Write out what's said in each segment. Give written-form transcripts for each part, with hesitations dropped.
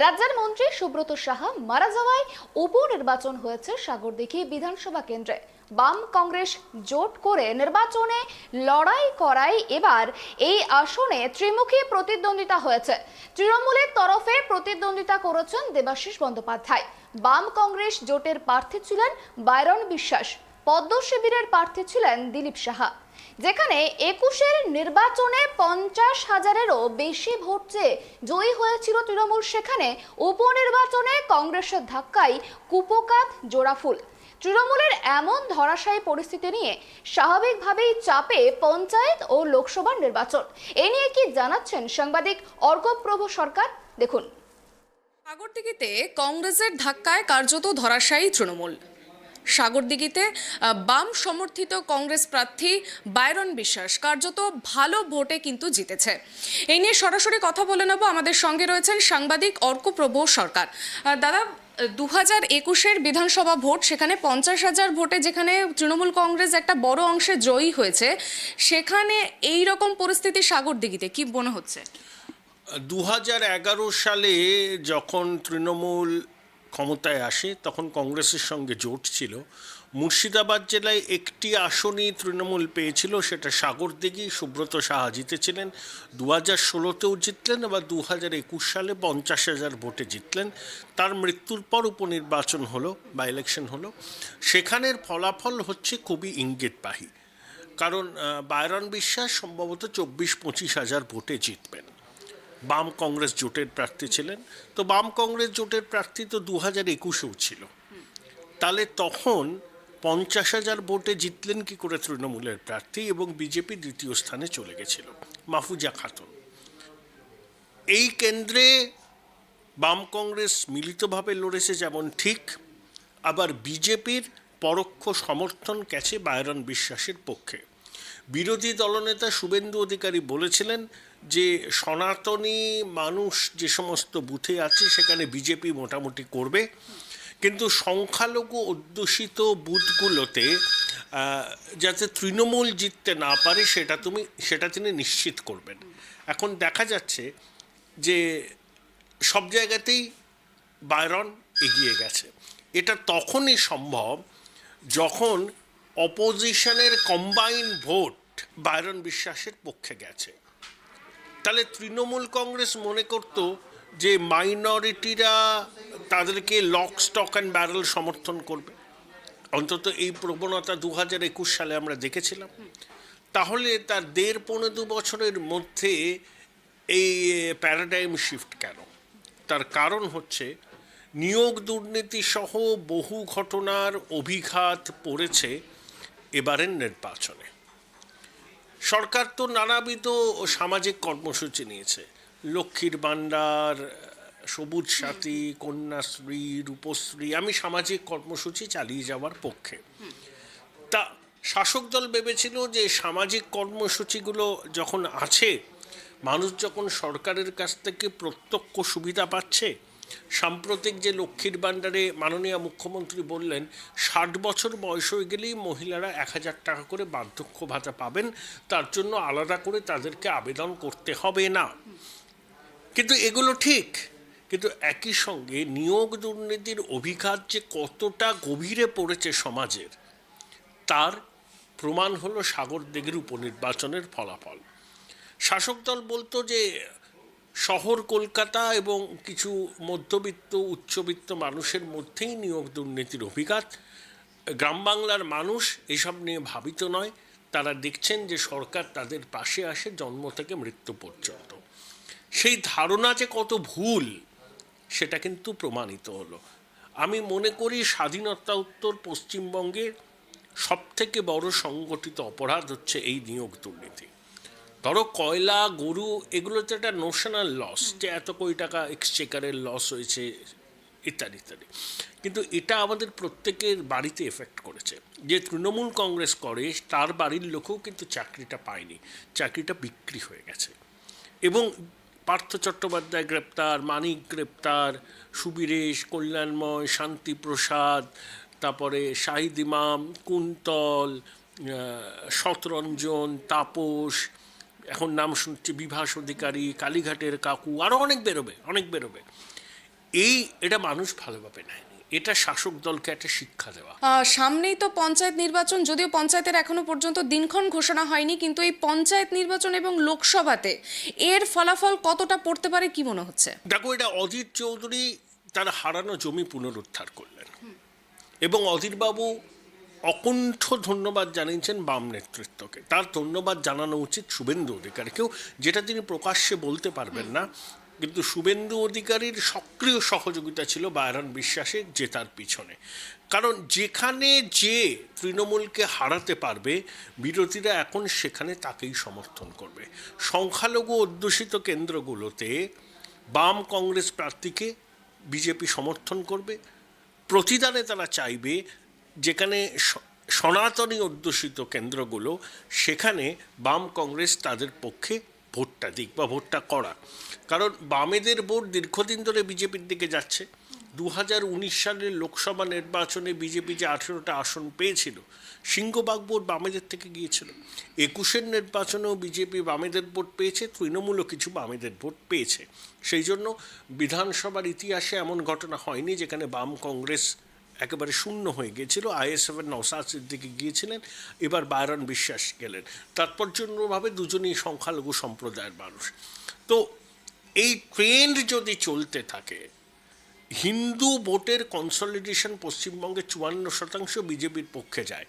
রাজ্যের মন্ত্রী সুব্রত সাহা মারা যাওয়ায় উপনির্বাচন হয়েছে সাগরদিঘি বিধানসভা কেন্দ্রে। বাম কংগ্রেস জোট করে নির্বাচনে লড়াই করায় এবার এই আসনে ত্রিমুখী প্রতিদ্বন্দ্বিতা হয়েছে। তৃণমূলের তরফে প্রতিদ্বন্দ্বিতা করেছেন দেবাশিস বন্দ্যোপাধ্যায়। বাম কংগ্রেস জোটের প্রার্থী ছিলেন বাইরন বিশ্বাস, পদ্ম শিবিরের প্রার্থী ছিলেন দিলীপ সাহা। যেখানে ২১-এর নির্বাচনে ৫০,০০০-এরও বেশি ভোট চেয়ে জয়ী হয়েছিল তৃণমূল, সেখানে উপনির্বাচনে কংগ্রেসের ধাক্কায় কুপোকাত জোড়াফুল। তৃণমূলের এমন ধরাশায়ী পরিস্থিতি নিয়ে স্বাভাবিকভাবেই চাপে পঞ্চায়েত ও লোকসভার নির্বাচন। এ নিয়ে কি জানাচ্ছেন সাংবাদিক অর্কপ্রভ সরকার, দেখুন। সাগরদিঘিতে কংগ্রেসের ধাক্কায় কার্যত ধরাশায়ী তৃণমূল। সাগরদিঘিতে বাম সমর্থিত কংগ্রেস প্রার্থী বাইরন বিশ্বাস কার্যত ভালো ভোটে কিন্তু জিতেছে। এই নিয়ে সরাসরি কথা বলে নেব। আমাদের সঙ্গে রয়েছেন সাংবাদিক অর্কপ্রভ সরকার। দাদা, ২০২১-এর বিধানসভা ভোট, সেখানে ৫০,০০০ ভোটে যেখানে তৃণমূল কংগ্রেস একটা বড় অংশে জয়ী হয়েছে, সেখানে এই রকম পরিস্থিতি সাগরদিঘিতে কি মনে হচ্ছে? ২০১১ সালে যখন তৃণমূল ক্ষমতায় আসে তখন কংগ্রেসের সঙ্গে জোট ছিল। মুর্শিদাবাদ জেলায় একটি আসনই তৃণমূল পেয়েছিল, সেটা সাগরদিঘি। সুব্রত সাহা জিতেছিলেন, ২০১৬তেও জিতলেন, আবার ২০২১ সালে ৫০,০০০ ভোটে জিতলেন। তার মৃত্যুর পর উপনির্বাচন হলো, বা ইলেকশন হলো। সেখানের ফলাফল হচ্ছে খুবই ইঙ্গিতবাহী, কারণ বাইরন বিশ্বাস সম্ভবত ২৪-২৫,০০০ ভোটে জিতবেন। বাম কংগ্রেস জোটের প্রার্থী ছিলেন, তো বাম কংগ্রেস জোটের প্রার্থী তো ২০২১-এও ছিল। তাহলে তখন ৫০,০০০ ভোটে জিতলেন কি করে তৃণমূলের প্রার্থী, এবং বিজেপি দ্বিতীয় স্থানে চলে গেছিল, মাহফুজা খাতুন। এই কেন্দ্রে বাম কংগ্রেস মিলিতভাবে লড়েছে যেমন ঠিক, আবার বিজেপির পরোক্ষ সমর্থন গেছে বাইরন বিশ্বাসের পক্ষে। বিরোধী দলনেতা শুভেন্দু অধিকারী বলেছিলেন যে সনাতনী মানুষ যে সমস্ত বুথে আছে সেখানে বিজেপি মোটামুটি করবে, কিন্তু সংখ্যালঘু অধ্যুষিত বুথগুলোতে যাতে তৃণমূল জিততে না পারে সেটা তিনি নিশ্চিত করবেন। এখন দেখা যাচ্ছে যে সব জায়গাতেই বাইরন এগিয়ে গেছে। এটা তখনই সম্ভব যখন অপোজিশনের কম্বাইন ভোট বাইরন বিশ্বাসের পক্ষে গেছে। তাহলে তৃণমূল কংগ্রেস মনে করত যে মাইনরিটিরা তাদেরকে লক, স্টক অ্যান্ড ব্যারেল সমর্থন করবে। অন্তত এই প্রবণতা ২০২১ সালে আমরা দেখেছিলাম। তাহলে তার ১.৫-২ বছরের মধ্যে এই প্যারাডাইম শিফট কেন? তার কারণ হচ্ছে নিয়োগ দুর্নীতি সহ বহু ঘটনার অভিঘাত পড়েছে এবারের নির্বাচনে। সরকার তো নানাবিধ সামাজিক কর্মসূচি নিয়েছে, লক্ষ্মীর ভাণ্ডার, সবুজ সাথী, কন্যাশ্রী, রূপশ্রী। আমি সামাজিক কর্মসূচি চালিয়ে যাওয়ার পক্ষে। তা শাসক দল ভেবেছিল যে সামাজিক কর্মসূচিগুলো যখন আছে, মানুষ যখন সরকারের কাছ থেকে প্রত্যক্ষ সুবিধা পাচ্ছে, সাম্প্রতিক যে লক্ষ্মীর ভাণ্ডারে মাননীয় মুখ্যমন্ত্রী বললেন ৬০ বছর বয়স হয়ে গেলেই মহিলারা ১,০০০ টাকা করে বার্ধক্য ভাতা পাবেন, তার জন্য আলাদা করে তাদেরকে আবেদন করতে হবে না। কিন্তু এগুলো ঠিক, কিন্তু একই সঙ্গে নিয়োগ দুর্নীতির অভিঘাত যে কতটা গভীরে পড়েছে সমাজের, তার প্রমাণ হলো সাগরদিঘির উপনির্বাচনের ফলাফল। শাসক দল বলতো যে শহর কলকাতা এবং কিছু মধ্যবিত্ত উচ্চবিত্ত মানুষের মধ্যেই নিয়োগ দুর্নীতির অভিঘাত। গ্রাম বাংলার মানুষ এসব নিয়ে ভাবিত নয়। তারা দেখছেন যে সরকার তাদের পাশে আসে জন্ম থেকে মৃত্যু পর্যন্ত। সেই ধারণা যে কত ভুল সেটা কিন্তু প্রমাণিত হলো। আমি মনে করি স্বাধীনতা উত্তর পশ্চিমবঙ্গের সবথেকে বড় সংগঠিত অপরাধ হচ্ছে এই নিয়োগ দুর্নীতি। ধরো কয়লা, গরু, এগুলো তো একটা নোশনাল লস, যে এত কোটি টাকা এক্সচেকারের লস হয়েছে ইত্যাদি ইত্যাদি, কিন্তু এটা আমাদের প্রত্যেকের বাড়িতে এফেক্ট করেছে। যে তৃণমূল কংগ্রেস করে তার বাড়ির লোকেও কিন্তু চাকরিটা পায়নি, চাকরিটা বিক্রি হয়ে গেছে। এবং পার্থ চট্টোপাধ্যায় গ্রেপ্তার, মানিক গ্রেপ্তার, সুবীরেশ, কল্যাণময়, শান্তিপ্রসাদ, তারপরে শাহিদ ইমাম, কুন্তল, শতরঞ্জন, তাপস, এখন নাম শুনছি বিভাস অধিকারী, কালীঘাটের কাকু, আরও অনেক বেরোবে। এটা মানুষ ভালোভাবে নেয়নি। এটা শাসক দলকে একটা শিক্ষা দেওয়া। সামনেই তো পঞ্চায়েত নির্বাচন, যদিও পঞ্চায়েতের এখনো পর্যন্ত দিনক্ষণ ঘোষণা হয়নি, কিন্তু এই পঞ্চায়েত নির্বাচন এবং লোকসভাতে এর ফলাফল কতটা পড়তে পারে কি মনে হচ্ছে? দেখো, এটা অধীর চৌধুরী তার হারানো জমি পুনরুদ্ধার করলেন এবং অধীরবাবু অকুণ্ঠ ধন্যবাদ জানিয়েছেন বাম নেতৃত্বকে। তার ধন্যবাদ জানানো উচিত শুভেন্দু অধিকারীকেও, যেটা তিনি প্রকাশ্যে বলতে পারবেন না, কিন্তু শুভেন্দু অধিকারীর সক্রিয় সহযোগিতা ছিল বায়রন বিশ্বাসের জেতার পিছনে। কারণ যেখানে যে তৃণমূলকে হারাতে পারবে, বিরোধীরা এখন সেখানে তাকেই সমর্থন করবে। সংখ্যালঘু অধ্যুষিত কেন্দ্রগুলোতে বাম কংগ্রেস প্রার্থীকে বিজেপি সমর্থন করবে। প্রতিদানে তারা চাইবে যেখানে সনাতনী অধ্যুষিত কেন্দ্রগুলো, সেখানে বাম কংগ্রেস তাদের পক্ষে ভোটটা দিক বা ভোটটা করা। কারণ বামেদের ভোট দীর্ঘদিন ধরে বিজেপির দিকে যাচ্ছে। 2019 সালের লোকসভা নির্বাচনে বিজেপি যে 18টা আসন পেয়েছিল, সিংহভাগ ভোট বামেদের থেকে গিয়েছিল। 21-এর নির্বাচনেও বিজেপি বামেদের ভোট পেয়েছে, তৃণমূলও কিছু বামেদের ভোট পেয়েছে। সেই জন্য বিধানসভার ইতিহাসে এমন ঘটনা হয়নি যেখানে বাম কংগ্রেস একেবারে শূন্য হয়ে গিয়েছিল। আইএসএফের নওশাদ সিদ্দিকী গিয়েছিলেন, এবার বায়রন বিশ্বাস গেলেন। তাৎপর্যভাবে দুজনই সংখ্যালঘু সম্প্রদায়ের মানুষ। তো এই ট্রেন্ড যদি চলতে থাকে, হিন্দু ভোটের কনসলিডেশন পশ্চিমবঙ্গে 54% বিজেপির পক্ষে যায়।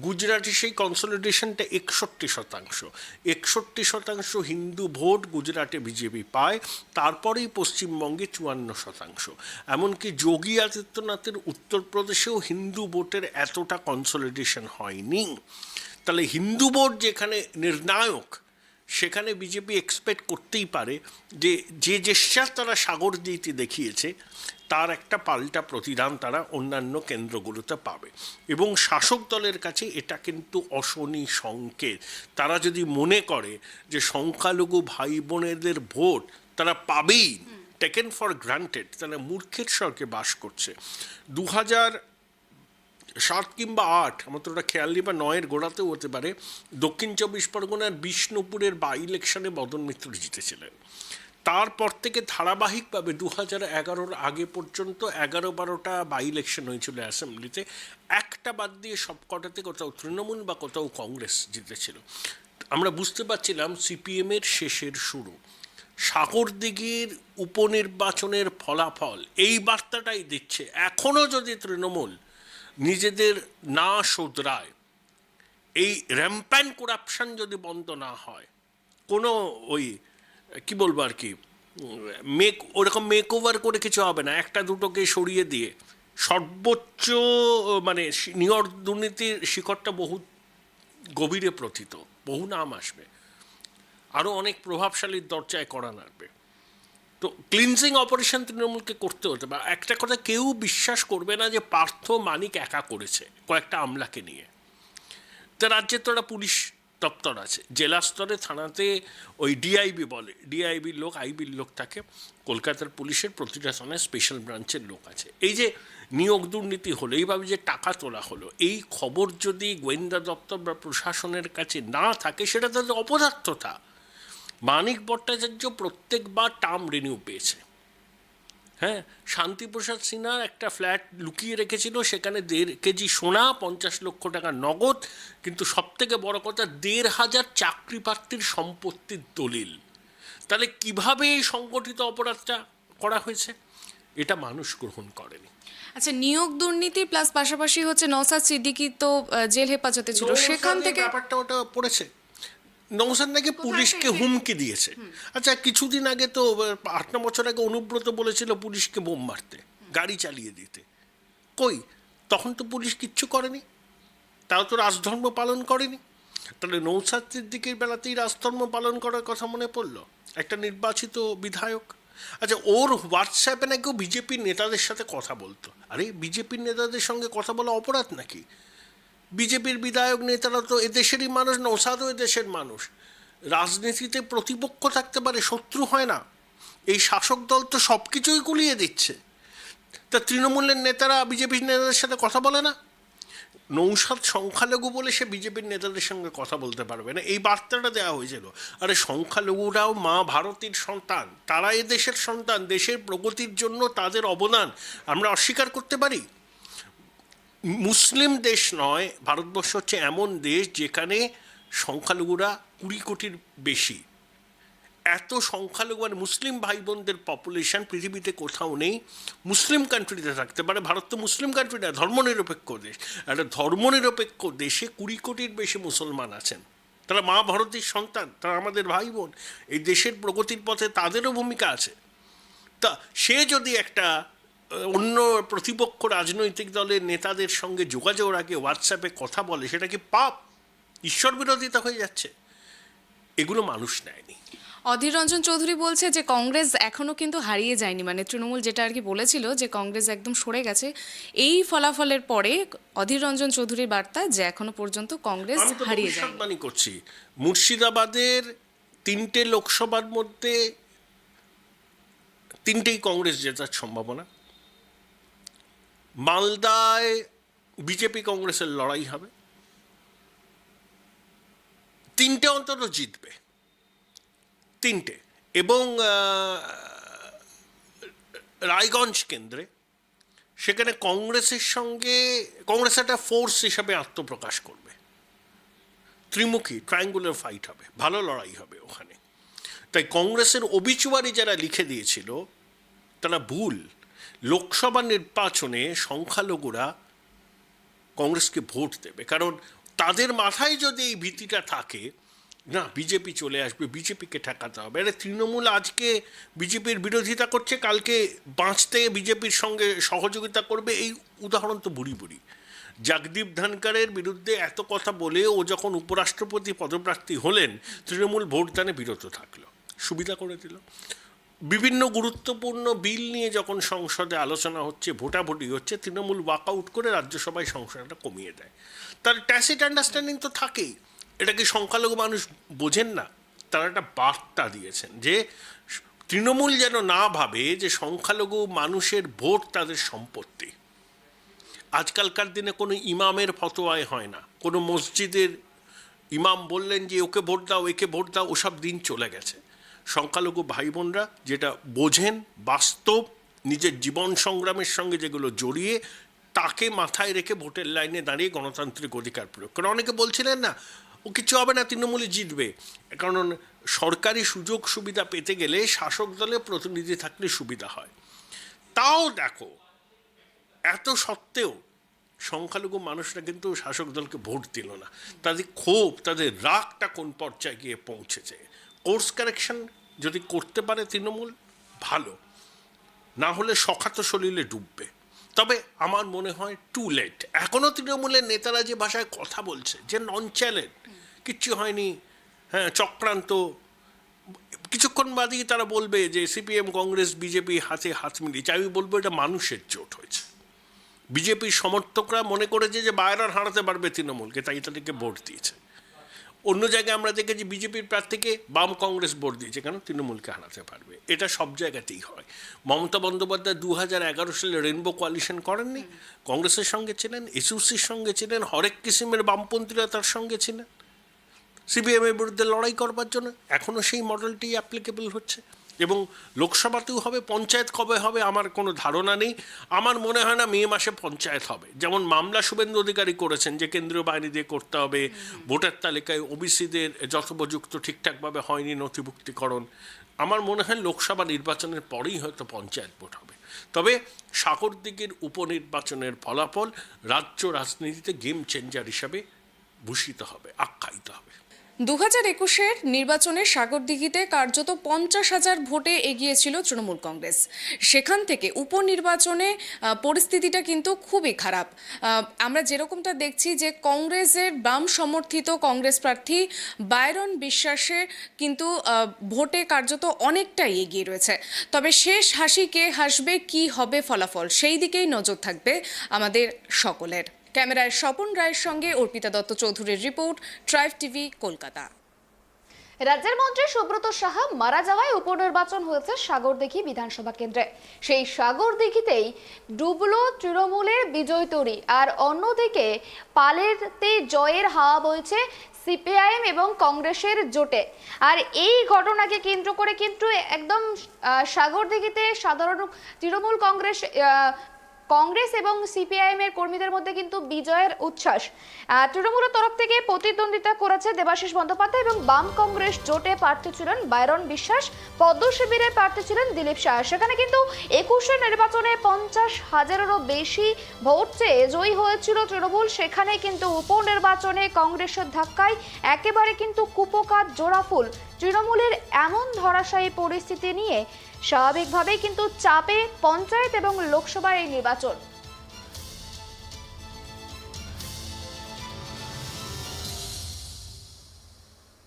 গুজরাটে সেই কনসলিডেশনটা 61%। 61% হিন্দু ভোট গুজরাটে বিজেপি পায়, তারপরেই পশ্চিমবঙ্গে 54%। এমনকি যোগী আদিত্যনাথের উত্তরপ্রদেশেও হিন্দু ভোটের এতটা কনসলিডেশন হয়নি। তাহলে হিন্দু ভোট যেখানে নির্ণায়ক, সেখানে বিজেপি এক্সপেক্ট করতেই পারে যে যে জেস্চার তারা সাগরদিঘিতে দেখিয়েছে, তার একটা পাল্টা প্রতিদান তারা অন্যান্য কেন্দ্রগুলোতে পাবে। এবং শাসক দলের কাছে এটা কিন্তু অশনি সংকেত। তারা যদি মনে করে যে সংখ্যালঘু ভাই বোনেদের ভোট তারা পাবেই, টেকেন ফর গ্রান্টেড, তারা মূর্খের স্বর্গে বাস করছে। 2007 কিংবা 8, আমার তো ওটা খেয়াল নেই, বা 9-এর গোড়াতেও হতে পারে, দক্ষিণ 24 পরগনার বিষ্ণুপুরের বাই ইলেকশনে মদন মিত্র জিতেছিলেন। তারপর থেকে ধারাবাহিকভাবে 2011-র আগে পর্যন্ত 11-12টা বাই ইলেকশন হয়েছিল অ্যাসেম্বলিতে, একটা বাদ দিয়ে সবকটাতে কোথাও তৃণমূল বা কোথাও কংগ্রেস জিতেছিল। আমরা বুঝতে পারছিলাম সিপিএমের শেষের শুরু। সাগরদিঘির উপনির্বাচনের ফলাফল এই বার্তাটাই দিচ্ছে, এখনও যদি তৃণমূল নিজেদের না শোধরায়, এই র্যাম্প্যান্ট করাপশন যদি বন্ধ না হয়, কোনো ওই কি বলবো আর কি, ওরকম মেক ওভার করে কিছু হবে না। একটা দুটোকে সরিয়ে দিয়ে সর্বোচ্চ মানে নিয়র দুর্নীতির শিখরটা বহু গভীরে প্রথিত, বহু নাম আসবে, আরও অনেক প্রভাবশালীর দরজায় করা নাড়বে। তো ক্লিনজিং অপারেশন তৃণমূলকে করতে হতে পারে। একটা কথা কেউ বিশ্বাস করবে না যে পার্থ মানিক একা করেছে কয়েকটা আমলাকে নিয়ে। তা রাজ্যের তো একটা পুলিশ দপ্তর আছে, জেলা স্তরে থানাতে ওই ডিআইবি বলে, ডিআইবির লোক, আইবির লোক থাকে। কলকাতার পুলিশের প্রতিটা থানায় স্পেশাল ব্রাঞ্চের লোক আছে। এই যে নিয়োগ দুর্নীতি হলো, এইভাবে যে টাকা তোলা হলো, এই খবর যদি গোয়েন্দা দপ্তর বা প্রশাসনের কাছে না থাকে, সেটা তাদের অপদার্থতা। মানিক ভট্টাচার্য প্রত্যেকবার টার্ম রিনিউ পেয়েছে। হ্যাঁ, শান্তিপ্রসাদ সিনহার একটা ফ্ল্যাট লুকিয়ে রেখেছিল, সেখানে 1.5 কেজি সোনা, 50 লক্ষ টাকা নগদ, কিন্তু সবথেকে বড় কথা 1,500 চাকরি প্রার্থীর সম্পত্তির দলিল। তাহলে কিভাবে এই সংগঠিত অপরাধটা করা হয়েছে, এটা মানুষ গ্রহণ করেনি। আচ্ছা, নিয়োগ দুর্নীতি প্লাস পাশাপাশি হচ্ছে নওশাদ সিদ্দিকী তো জেল হেফাজতে ছিল, সেখান থেকে ব্যাপারটা ওটা পড়েছে। নওশাদ নাকি পুলিশকে হুমকি দিয়েছে। আচ্ছা, কিছুদিন আগে তো 8-9 বছর আগে অনুব্রত বলেছিল পুলিশকে বোম মারতে, গাড়ি চালিয়ে দিতে। কই, তখন তো পুলিশ কিচ্ছু করেনি, তাও তো রাজধর্ম পালন করেনি। তাহলে নওশাদ সিদ্দিকীর বেলাতেই রাজধর্ম পালন করার কথা মনে পড়লো একটা নির্বাচিত বিধায়ক। আচ্ছা, ওর হোয়াটসঅ্যাপে নাকি বিজেপির নেতাদের সাথে কথা বলতো। আরে, বিজেপির নেতাদের সঙ্গে কথা বলা অপরাধ নাকি? বিজেপির বিধায়ক নেতারা তো এদেশেরই মানুষ, নওশাদও এদেশের মানুষ। রাজনীতিতে প্রতিপক্ষ থাকতে পারে, শত্রু হয় না। এই শাসক দল তো সব কিছুই গুলিয়ে দিচ্ছে। তা তৃণমূলের নেতারা বিজেপির নেতাদের সাথে কথা বলে না? নৌসাদ সংখ্যালঘু বলে সে বিজেপির নেতাদের সঙ্গে কথা বলতে পারবে না, এই বার্তাটা দেওয়া হয়েছিল। আরে সংখ্যালঘুরাও মা ভারতীর সন্তান, তারা এ দেশের সন্তান, দেশের প্রগতির জন্য তাদের অবদান আমরা অস্বীকার করতে পারি? মুসলিম দেশ নয়, ভারতবর্ষ হচ্ছে এমন দেশ যেখানে সংখ্যালঘুরা 20 কোটির বেশি। এত সংখ্যালঘু মানে মুসলিম ভাই বোনদের পপুলেশন পৃথিবীতে কোথাও নেই। মুসলিম কান্ট্রিতে থাকতে পারে, ভারত তো মুসলিম কান্ট্রি না, ধর্মনিরপেক্ষ দেশ। একটা ধর্মনিরপেক্ষ দেশে 20 কোটির বেশি মুসলমান আছেন, তারা মা ভারতীর সন্তান, তারা আমাদের ভাই বোন, এই দেশের প্রগতির পথে তাদেরও ভূমিকা আছে। তা সে যদি একটা অন্য প্রতিপক্ষ রাজনৈতিক দলের নেতাদের সঙ্গে যোগাযোগ রাখে, হোয়াটসঅ্যাপে কথা বলে, সেটা কি পাপ? ঈশ্বর বিরোধিতা হয়ে যাচ্ছে। এগুলো মানুষ নেয়নি। অধীর রঞ্জন চৌধুরী বলছে যে কংগ্রেস এখনো কিন্তু হারিয়ে যায়নি, মানে তৃণমূল যেটা আর কি বলেছিল যে কংগ্রেস একদম সরে গেছে, এই ফলাফলের পরে অধীর রঞ্জন চৌধুরীর বার্তা যে এখনো পর্যন্ত কংগ্রেস আমি তো হারিয়ে যায়নি। ভবিষ্যৎবাণী করছি, মুর্শিদাবাদের 3টে লোকসভার মধ্যে 3টেই কংগ্রেস জেতার সম্ভাবনা। মালদায় বিজেপি কংগ্রেসের লড়াই হবে, 3টে অন্তত জিতবে, 3টে। এবং রায়গঞ্জ কেন্দ্রে সেখানে কংগ্রেসের সঙ্গে কংগ্রেস একটা ফোর্স হিসাবে আত্মপ্রকাশ করবে, ত্রিমুখী ট্রায়াঙ্গুলার ফাইট হবে, ভালো লড়াই হবে ওখানে। তাই কংগ্রেসের অবিচুয়ারি যারা লিখে দিয়েছিল তারা ভুল। লোকসভা নির্বাচনে সংখ্যালঘুরা কংগ্রেসকে ভোট দেবে, কারণ তাদের মাথায় যদি এই ভীতিটা থাকে না বিজেপি চলে আসবে, বিজেপিকে ঠেকাতে হবে। আরে তৃণমূল আজকে বিজেপির বিরোধিতা করছে, কালকে বাঁচতে বিজেপির সঙ্গে সহযোগিতা করবে, এই উদাহরণ তো বুড়ি বুড়ি। জগদীপ ধনকরের বিরুদ্ধে এত কথা বলে ও যখন উপরাষ্ট্রপতি পদপ্রার্থী হলেন, তৃণমূল ভোটদানে বিরত থাকলো, সুবিধা করে দিল। বিভিন্ন গুরুত্বপূর্ণ বিল নিয়ে যখন সংসদে আলোচনা হচ্ছে, ভোটাভুটি হচ্ছে, তৃণমূল ওয়াকআউট করে রাজ্যসভায় সংসদটা কমিয়ে দেয়। তার ট্যাসিট আন্ডারস্ট্যান্ডিং তো থাকেই। এটা কি সংখ্যালঘু মানুষ বোঝেন না? তারা একটা বার্তা দিয়েছেন যে তৃণমূল যেন না ভাবে যে সংখ্যালঘু মানুষের ভোট তাদের সম্পত্তি। আজকালকার দিনে কোনো ইমামের ফতোয়ায় হয় না, কোনো মসজিদের ইমাম বললেন যে ওকে ভোট দাও, একে ভোট দাও, ওসব দিন চলে গেছে। সংখ্যালঘু ভাই বোনরা যেটা বোঝেন, বাস্তব নিজের জীবন সংগ্রামের সঙ্গে যেগুলো জড়িয়ে, তাকে মাথায় রেখে ভোটের লাইনে দাঁড়িয়ে গণতান্ত্রিক অধিকার প্রয়োগ করে। অনেকে বলছিলেন না ও কিছু হবে না, তৃণমূলই জিতবে, কারণ সরকারি সুযোগ সুবিধা পেতে গেলে শাসক দলে প্রতিনিধি থাকলে সুবিধা হয়। তাও দেখো, এত সত্ত্বেও সংখ্যালঘু মানুষরা কিন্তু শাসক দলকে ভোট দিল না। তাদের ক্ষোভ, তাদের রাগটা কোন পর্যায়ে গিয়ে পৌঁছেছে। কোর্স কারেকশন যদি করতে পারে তৃণমূল, ভালো, না হলে সখাত সলিলে ডুববে। তবে আমার মনে হয় টু লেট। এখনও তৃণমূলের নেতারা যে ভাষায় কথা বলছে, যে ননচ্যালেন্ট, কিচ্ছু হয়নি, হ্যাঁ চক্রান্ত, কিছুক্ষণ বাদেই তারা বলবে যে সিপিএম কংগ্রেস বিজেপি হাতে হাত মিলিয়েছে। আমি বলবো এটা মানুষের জোট হয়েছে। বিজেপির সমর্থকরা মনে করেছে যে বায়রার হারাতে পারবে তৃণমূলকে, তাই তাদেরকে ভোট দিয়েছে। অন্য জায়গায় আমরা দেখেছি বিজেপির প্রার্থীকে বাম কংগ্রেস ভোট দিয়েছে, কেন? তৃণমূলকে হারাতে পারবে। এটা সব জায়গাতেই হয়। মমতা বন্দ্যোপাধ্যায় 2011 সালে রেনবো কোয়ালিশন করেননি, কংগ্রেসের সঙ্গে ছিলেন, এসইউসির সঙ্গে ছিলেন, হরেক কিসিমের বামপন্থীরা তার সঙ্গে ছিলেন সিপিএমের বিরুদ্ধে লড়াই করবার জন্য। এখনও সেই মডেলটি অ্যাপ্লিকেবল হচ্ছে এবং লোকসভাতেও হবে। পঞ্চায়েত কবে হবে আমার কোনো ধারণা নেই। আমার মনে হয় না মে মাসে পঞ্চায়েত হবে। যেমন মামলা শুভেন্দু অধিকারী করেছেন যে কেন্দ্রীয় বাহিনী দিয়ে করতে হবে, ভোটার তালিকায় ওবিসিদের যথোপযুক্ত ঠিকঠাকভাবে হয়নি নথিভুক্তিকরণ। আমার মনে হয় লোকসভা নির্বাচনের পরেই হয়তো পঞ্চায়েত ভোট হবে। তবে সাগরদিঘির উপনির্বাচনের ফলাফল রাজ্য রাজনীতিতে গেম চেঞ্জার হিসাবে ভূষিত হবে, আখ্যায়িত হবে। 2021-এর নির্বাচনে সাগরদিঘিতে কার্যত 50,000 ভোটে এগিয়েছিল তৃণমূল কংগ্রেস। সেখান থেকে উপনির্বাচনে পরিস্থিতিটা কিন্তু খুবই খারাপ। আমরা যেরকমটা দেখছি যে কংগ্রেসের বাম সমর্থিত কংগ্রেস প্রার্থী বাইরন বিশ্বাসের কিন্তু ভোটে কার্যত অনেকটাই এগিয়ে রয়েছে। তবে শেষ হাসি কে হাসবে, কি হবে ফলাফল, সেই দিকেই নজর থাকবে আমাদের সকলের। ক্যামেরায় স্বপন রায়ের সঙ্গে অর্পিতা দত্ত চৌধুরীর রিপোর্ট, ট্রাইব টিভি, কলকাতা। রাজ্যের মন্ত্রী সুব্রত সাহা মারা যাওয়ায় উপনির্বাচন হয়েছে সাগরদিঘি বিধানসভা কেন্দ্রে। সেই সাগরদিঘিতেই ডুবলো তৃণমূলের বিজয় তরী, আর অন্যদিকে পালেতে জয়ের হাওয়া বইছে সিপিআইএম এবং কংগ্রেসের জোটে। আর এই ঘটনাকে কেন্দ্র করে কিন্তু একদম সাগরদিঘিতে সাধারণ তৃণমূল কংগ্রেস এবং সিপিআইএম এর কর্মীদের মধ্যে কিন্তু বিজয়ের উচ্ছ্বাস। তৃণমূলের তরফ থেকে প্রতিদ্বন্দ্বিতা করেছে দেবাশিস বন্দ্যোপাধ্যায় এবং বাম কংগ্রেস জোটে প্রার্থী ছিলেন বাইরন বিশ্বাস, পদ্ম শিবিরের প্রার্থী ছিলেন দিলীপ শাহ। সেখানে কিন্তু 21 নির্বাচনে 50,000-এরও বেশি ভোট চেয়ে জয়ী হয়েছিল তৃণমূল। সেখানে কিন্তু উপনির্বাচনে কংগ্রেসের ধাক্কায় একেবারে কিন্তু কুপোকাত জোড়াফুল। তৃণমূলের এমন ধরাশায়ী পরিস্থিতি নিয়ে স্বাভাবিকভাবেই কিন্তু চাপে পঞ্চায়েত এবং লোকসভার এই নির্বাচন।